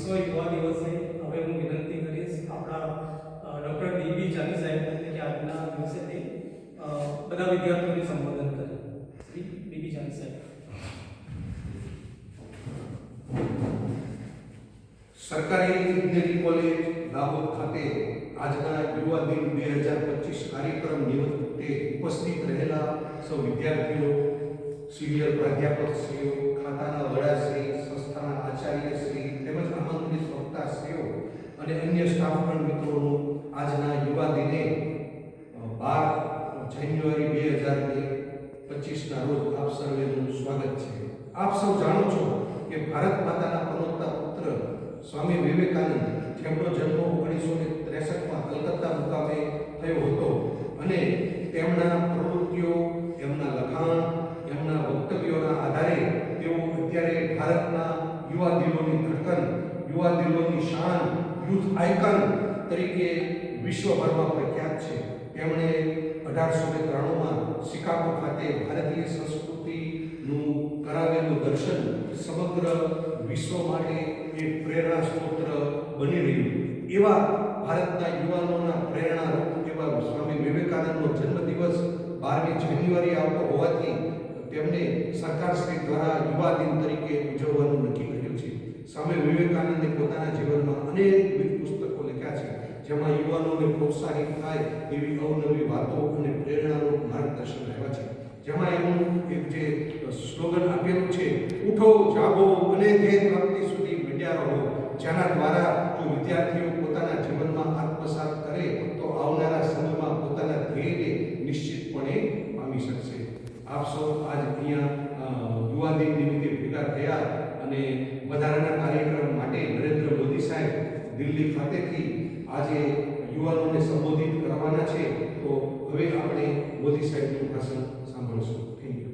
વિશ્વ યુવા દિવસે હવે હું વિનંતી કરીશ આપણા ડૉક્ટર ડીબી ચાની સાહેબને કે આજના દિવસેથી બધા વિદ્યાર્થીઓને સંબોધન કરે. શ્રી ડીબી ચાની સાહેબ. સરકારી ઇજનેરી કોલેજ દાહોદ ખાતે આજના યુવા દિન 2025 કાર્યક્રમ નિમિત્તે ઉપસ્થિત રહેલા સૌ વિદ્યાર્થીઓ, સિનિયર પ્રાધ્યાપકશ્રીઓ, ખાતાના વડાશ્રી, સંસ્થાના આચાર્યશ્રી તેમજ આમંત્રિત વક્તાશ્રીઓ અને અન્ય સ્ટાફગણ મિત્રોનું આજના યુવા દિને 12 જાન્યુઆરી 2025ના રોજ આપ સર્વેનું સ્વાગત છે. આપ સૌ જાણો છો કે ભારત માતાના પનોતા પુત્ર સ્વામી વિવેકાનંદ, જેમનો જન્મ 1963માં કલકત્તા મુકામે થયો હતો અને તેમના પ્રવૃત્તિઓ, એમના લખાણ, એમના વક્તવ્યોના આધારે તેઓ અત્યારે ભારતના યુવા દિલોની ધડકન, યુવા દિલોની શાન, યુથ આઇકન તરીકે વિશ્વભરમાં પ્રખ્યાત છે. તેમણે 1893માં શિકાગો ખાતે ભારતીય સંસ્કૃતિનું કરાવેલું દર્શન સમગ્ર વિશ્વ માટે એક પ્રેરણા સ્ત્રોત બની રહ્યું. એવા ભારતના યુવાનોના પ્રેરણારૂપ એવા સ્વામી વિવેકાનંદનો જન્મદિવસ 12મી જાન્યુઆરી આવતો હોવાથી તેમને સરકારશ્રી દ્વારા યુવા દિન તરીકે ઉજવવાનું નક્કી કર્યું છે. સ્વામી વિવેકાનંદે પોતાના જીવનમાં અનેકવિધ પુસ્તકો લખ્યા છે, જેમાં યુવાનોને પ્રોત્સાહિત થાય એવી અવનવી વાતો અને પ્રેરણાનું માર્ગદર્શન આપ્યા છે. જેમાં એમનું એક જે સ્લોગન આપેલું છે, ઉઠો, જાગો અને ધ્યેય પ્રાપ્તિ સુધી મંડ્યા રહો, જેના દ્વારા જો વિદ્યાર્થીઓ પોતાના જીવનમાં આત્મસાત કરે તો આવનારા સમયમાં પોતાના ધ્યેયને નિશ્ચિતપણે પામી શકશે. આપ સૌ આજ અહીંયા યુવા દિન નિમિત્તે ભેગા થયા અને વધારાના કાર્યક્રમ માટે નરેન્દ્ર મોદી સાહેબ દિલ્હી ખાતેથી આજે યુવાનોને સંબોધિત કરવાના છે. તો હવે આપણે મોદી સાહેબનું ભાષણ સાંભળશું. Thank you.